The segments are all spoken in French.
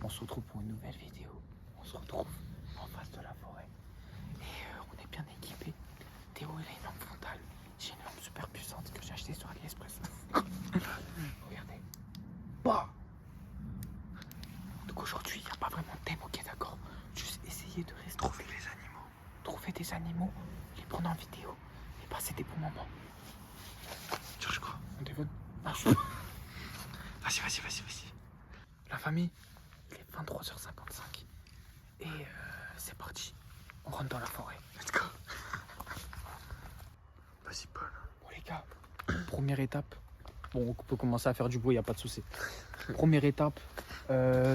On se retrouve pour une nouvelle vidéo. On se retrouve en face de la forêt. Et on est bien équipé. Théo, il a une lampe frontale. J'ai une lampe super puissante que j'ai achetée sur AliExpress. Regardez. Bah. Donc aujourd'hui, il n'y a pas vraiment de thème, ok, d'accord. Juste essayer de rester. Trouver les animaux. Trouver des animaux, les prendre en vidéo et passer des bons moments. Tu cherches quoi? Un téléphone? Ah, Vas-y. La famille, il est 23h55. Et c'est parti. On rentre dans la forêt. Let's go. Vas-y, Paul. Bon, les gars, première étape. Bon, on peut commencer à faire du bruit, il n'y a pas de souci. Première étape,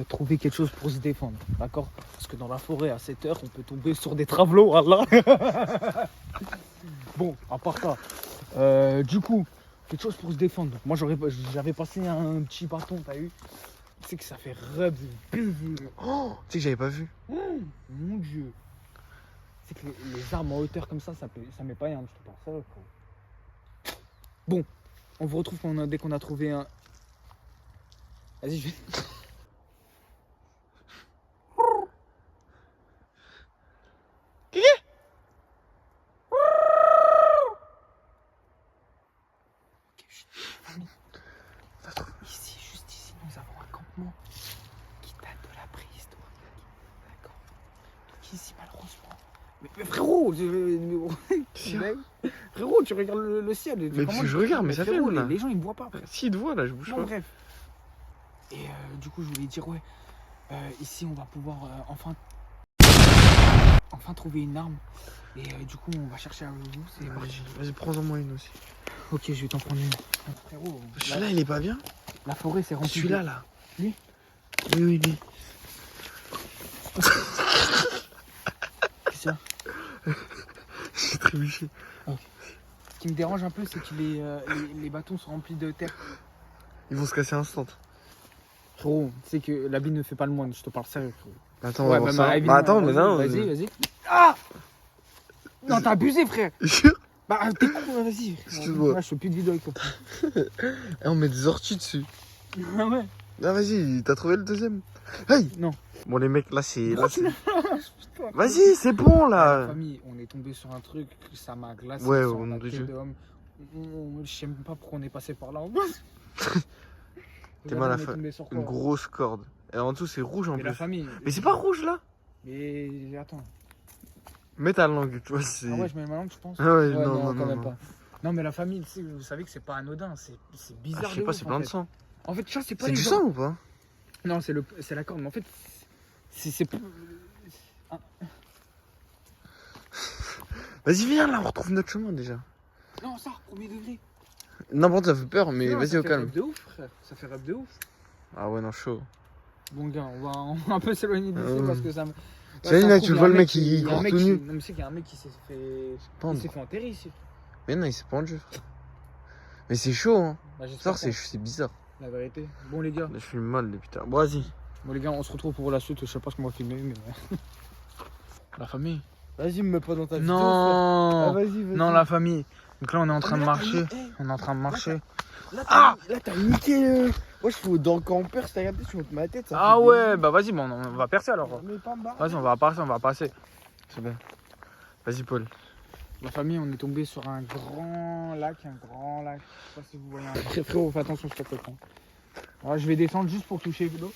trouver quelque chose pour se défendre. D'accord? Parce que dans la forêt, à 7h, on peut tomber sur des travelots. Voilà. Bon, à part ça. Du coup, quelque chose pour se défendre. Moi, j'avais passé un petit bâton, t'as vu? Tu sais que ça fait rub. Oh, tu sais que j'avais pas vu. Mon Dieu. C'est que les armes en hauteur comme ça met pas rien, je te parle ça, quoi. Bon, on vous retrouve dès qu'on a trouvé un... Vas-y, je vais... Ici, juste ici, nous avons un campement qui date de la préhistoire. D'accord. Donc ici, malheureusement... Mais frérot, frérot, tu regardes le ciel. Mais parce que je regarde, mais ça frérot, filme, là. les gens, ils me voient pas. Si, ils te voient là, je bouge Bon, pas. bref. Et du coup, je voulais dire, ouais, ici, on va pouvoir enfin trouver une arme. Et du coup, on va chercher à vous. C'est Vas-y, prends-en moi une aussi. Ok, je vais t'en prendre une. Frérot, Celui-là, il est pas bien. la forêt, c'est rempli. Celui-là, là. Lui? Oui, lui. C'est ça. J'ai trébuché. Ce qui me dérange un peu, c'est que les bâtons sont remplis de terre. Ils vont se casser instant. Frérot, tu sais que l'habit ne fait pas le moine, je te parle sérieux, frérot. Attends, on va voir ça. évidemment, Attends, mais non. Vas-y. Ah! Non, t'as abusé, frère. Jure. Bah, t'es con, vas-y. Excuse-moi. Là, je fais plus de vidéo avec toi. Et on met des orties dessus. Ah ouais? Ah, vas-y, t'as trouvé le deuxième? Hey! Non. Bon, les mecs, là, c'est. Putain. Vas-y, c'est bon, La là. famille, on est tombé sur un truc, ça m'a glacé. Ouais, sur au nom la de tête Dieu. d'homme. Je sais même pas pourquoi on est passé par là en bas. T'es mal à On est faire. tombé sur Une quoi? grosse corde. Et en dessous, c'est rouge en Mais la plus. famille. Mais c'est pas rouge, là? Mais attends. Mets ta langue, tu vois, c'est. Ah ouais, je mets ma langue, je pense. Ah ouais, non, quand même non. pas. Non, mais la famille, tu sais, vous savez que c'est pas anodin, c'est bizarre. Ah, je sais de pas, ouf, c'est en plein de fait. sang. En fait, ça, c'est pas C'est les du gens. sang ou pas? Non, c'est la corde, mais en fait, c'est ah. Vas-y, viens, là, on retrouve notre chemin déjà. Non, ça, premier degré. N'importe, ça fait peur, mais Non, vas-y, ça au fait calme. rêve de ouf, frère. Ça fait rêve de ouf. Ah ouais, non, chaud. Bon, gars, on va un peu s'éloigner d'ici parce que ça me. T'imagines, là, tu le vois le mec, il court tout nu. Non, mais c'est qu'il y a un mec qui s'est fait. Pendre. Il s'est fait enterrer ici. Mais non, il s'est pendu, frère. Mais c'est chaud, hein. Bah, j'espère Ça, pas, c'est bizarre. la vérité. Bon, les gars. Là, je filme mal, les putains. Bon, vas-y. Bon, les gars, on se retrouve pour la suite. Je sais pas ce qu'on va filmer, mais. La famille. Vas-y, me mets pas dans ta vidéo. Non. Ah, vas-y. Non, la famille. Donc là, on est en train de marcher. On est en train de marcher. Là, t'as niqué. Moi, je fais dans le camper, si t'as regardé, tu montes ma tête. Ça Ah fait ouais, bah vas-y, bon, on va percer alors. Mais pas me barrer. Vas-y, on va passer. C'est bien. Vas-y, Paul. La famille, on est tombé sur un grand lac. Je sais pas si vous voyez un... Frérot, fais attention, je te prends. Alors, je vais descendre juste pour toucher l'eau.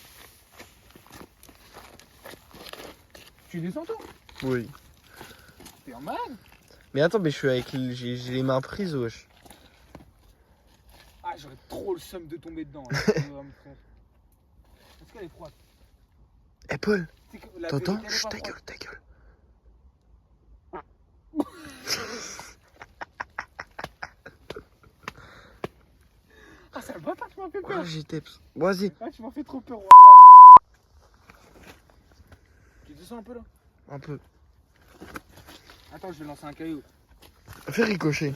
Tu descends toi? Oui. T'es en malade? Mais attends, mais je suis avec. J'ai les mains prises, wesh. Ah, j'aurais trop le seum de tomber dedans. Là. Est-ce qu'elle est froide? Eh, Paul, Tu sais que la t'entends? vérité, elle est Chut, pas ta froide. gueule, ta gueule. Ah, c'est le bâtard, tu m'as fait peur. Ouais, j'étais. Vas-y. Ah, tu m'as fait trop peur. Tu descends un peu là? Un peu. Attends, je vais lancer un caillou. Fais ricocher.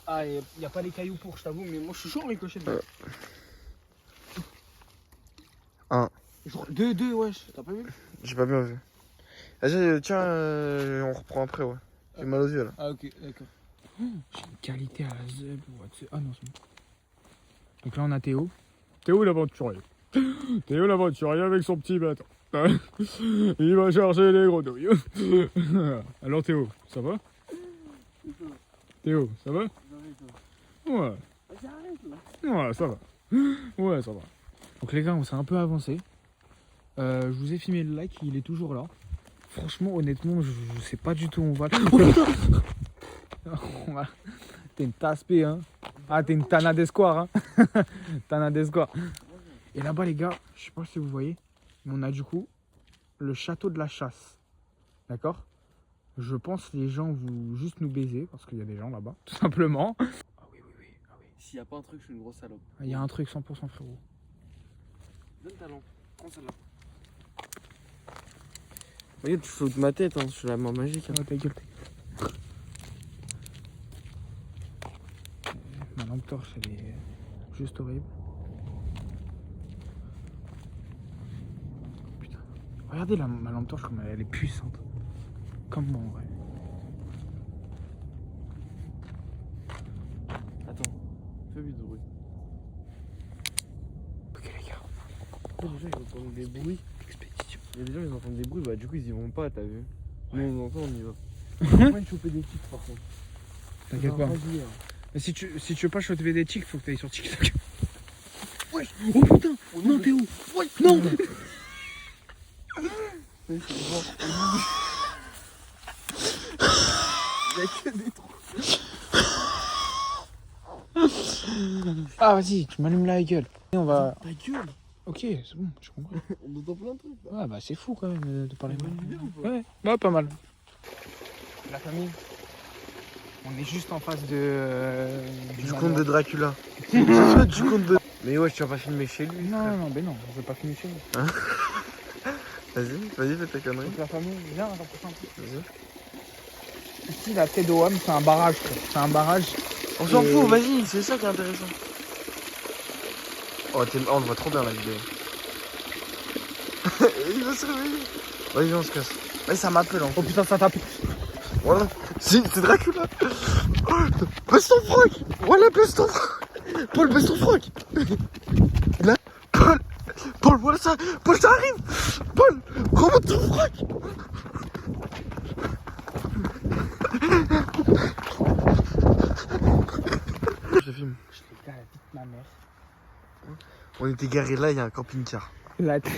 Ah, y a pas les cailloux pour, je t'avoue, mais moi je suis chaud en ricochet dedans. Un. Deux, wesh, t'as pas vu? J'ai pas bien vu. Vas-y, tiens, on reprend après, ouais. J'ai mal aux yeux là. Ah, ok, d'accord. J'ai une qualité à la zeb. Ah non, c'est bon. Donc là, on a Théo. Théo l'aventurier. Théo l'aventurier avec son petit bateau. Il va chercher les grenouilles. Alors Théo, ça va? Théo, ça va? Ouais. Ouais, ça va. Ouais, ça va. Donc les gars, on s'est un peu avancé. Je vous ai filmé le lac, il est toujours là. Franchement, honnêtement, je sais pas du tout où on va. Oh putain. T'es une tasse-pé, hein. Ah, t'es une tana d'espoir, hein. Tana d'espoir. Et là-bas, les gars, je sais pas si vous voyez, mais on a du coup le château de la chasse. D'accord? Je pense que les gens vont juste nous baiser, parce qu'il y a des gens là-bas, tout simplement. Ah oui, oui, oui. Ah oui. S'il n'y a pas un truc, je suis une grosse salope. Il y a un truc 100% frérot. Donne ta lampe. Prends celle-là. Regarde, tu fous de ma tête, hein. Je suis la main magique. Hein. Oh, ta gueule, Ma lampe torche, elle est juste horrible. Putain. Regardez ma lampe torche, comme elle est puissante. Comme moi, en vrai. Attends, fais vite de bruit. Ok, les gars. Les gens ils entendent des bruits. Expédition. Il y a des gens ils entendent des bruits, bah du coup ils y vont pas, t'as vu. Nous on entend, on y va. On va pas choper des titres par contre. T'inquiète pas. Vas-y, hein. Mais si tu veux pas choper des tics, faut que t'ailles sur TikTok. Ouais. Oh putain. Non, Théo. Ouais. Non. Oui, c'est bon. Il y a que des trous. Ah, vas-y, tu m'allumes la gueule. Et on va. Ta gueule. Ok, c'est bon, je comprends. On entend plein de trucs là. Ouais, bah c'est fou quand même de parler Bonne idée ou pas? Ouais, pas mal. La famille. On est juste en face Du conte de Dracula. Du conte de. Mais ouais, tu vas pas filmer chez lui. Non, frère. non, mais non, je vais pas finir chez nous. Vas-y, fais ta connerie. Donc la famille, viens, attends, un peu. Vas-y. Ici, la tête de Wam, c'est un barrage, frère. C'est un barrage. On s'en fout, vas-y, c'est ça qui est intéressant. Oh, on le voit trop bien la vidéo. Il va se réveiller. Vas-y, on se casse. Ouais, ça m'appelle en Oh fait. putain, ça tape. Voilà. C'est Dracula. Baisse ton froc. Voilà, baisse ton froc. Paul, baisse ton froc. Là, Paul, voilà ça. Paul, ça arrive. Paul, remonte ton froc. Je filme. Je l'ai fait à la vie de ma mère. On était garés là, il y a un camping-car. La tête.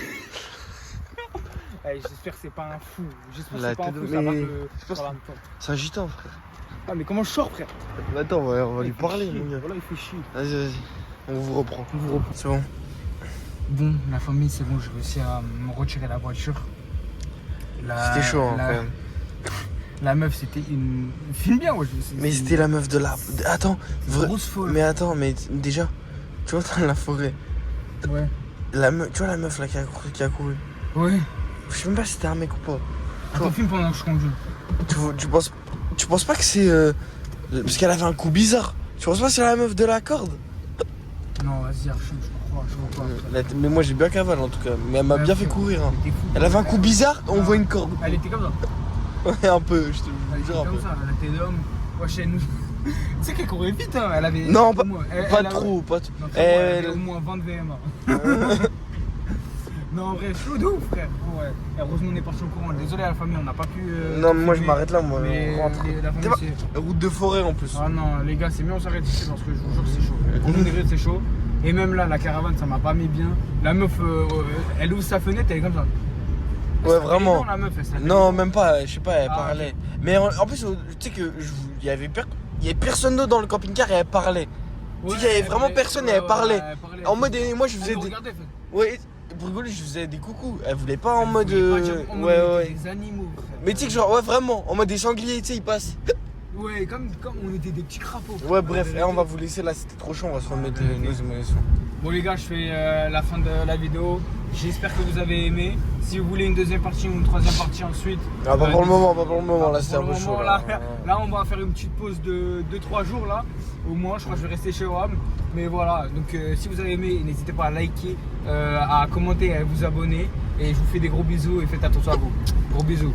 J'espère que c'est pas un fou. J'espère que La c'est pas un tête fou, de- ça va mais- me. je pense ça va me tendre. C'est un gitan, frère. Ah, mais comment je sors, frère? Attends, on va lui Il fait parler, chier. mon gars. Voilà, il fait chier. Vas-y. On vous reprend. On vous reprend. C'est bon. Bon, la famille, c'est bon, j'ai réussi à me retirer la voiture. C'était chaud, hein, quand même. La meuf, c'était une. Filme bien, ouais. Mais c'était la meuf de la. Attends, une grosse folle. Mais attends, mais déjà, tu vois, dans la forêt, Ouais. tu vois la meuf là qui a couru. Ouais. Je sais même pas si c'était un mec ou pas. Attends, filme pendant que je conduis. Tu penses pas que c'est. Parce qu'elle avait un coup bizarre. Tu penses pas que c'est la meuf de la corde? Non, vas-y, Archim, je crois pas. Mais moi j'ai bien cavale en tout cas. Mais elle m'a Ouais, bien frère. fait courir. Hein. Elle était fou. Elle avait un coup bizarre, on voit une corde. Elle était comme ça. Ouais, un peu, je te Elle était jure un comme peu. ça, elle était d'homme. Wesh, elle nous. Tu sais qu'elle courait vite, hein. Elle avait. Non, pas, au moins- elle- pas elle a- trop, pas trop. Non, elle avait Elle- au moins 20 de VMA. Non, en vrai, chaud de ouf, frère. Ouais. Et heureusement, on est parti au courant. Désolé à la famille, on n'a pas pu. Non, mais moi je filmer. m'arrête là, moi. Mais On rentre. la famille, T'es pas- c'est. Route de forêt en plus. Ah non, les gars, c'est mieux, on s'arrête ici parce que je vous jure, c'est chaud. Pour nous, déjà, c'est chaud. Et même là, la caravane, ça m'a pas mis bien. La meuf, elle ouvre sa fenêtre, elle est comme ça. Ouais, vraiment. Non, la meuf, elle s'appelle- Non, même pas, je sais pas, elle Ah, parlait. Mais en plus, tu sais que il y avait personne d'autre dans le camping-car et elle parlait. Tu sais qu'il y avait vraiment personne et elle parlait. En mode, moi je faisais des. Regardez, Ouais, pour rigoler, je faisais des coucous. Elle voulait pas en mode. Ouais, Ouais. des animaux, frère. Mais tu sais que, genre, ouais, vraiment, en mode des sangliers, tu sais, ils passent. Ouais, comme on était des petits crapauds. Ouais, bref, on va vous laisser là, c'était trop chaud, on va se remettre nos émotions. Bon, les gars, je fais la fin de la vidéo. J'espère que vous avez aimé. Si vous voulez une deuxième partie ou une troisième partie ensuite. Ah, pas pour le moment, pas pour le moment, là, pour c'était un le peu moment, chaud. Là, on va faire une petite pause de 2-3 jours là. Au moins, je crois que je vais rester chez WAM. Mais voilà, donc si vous avez aimé, n'hésitez pas à liker, à commenter, à vous abonner. Et je vous fais des gros bisous et faites attention à vous. Gros bisous.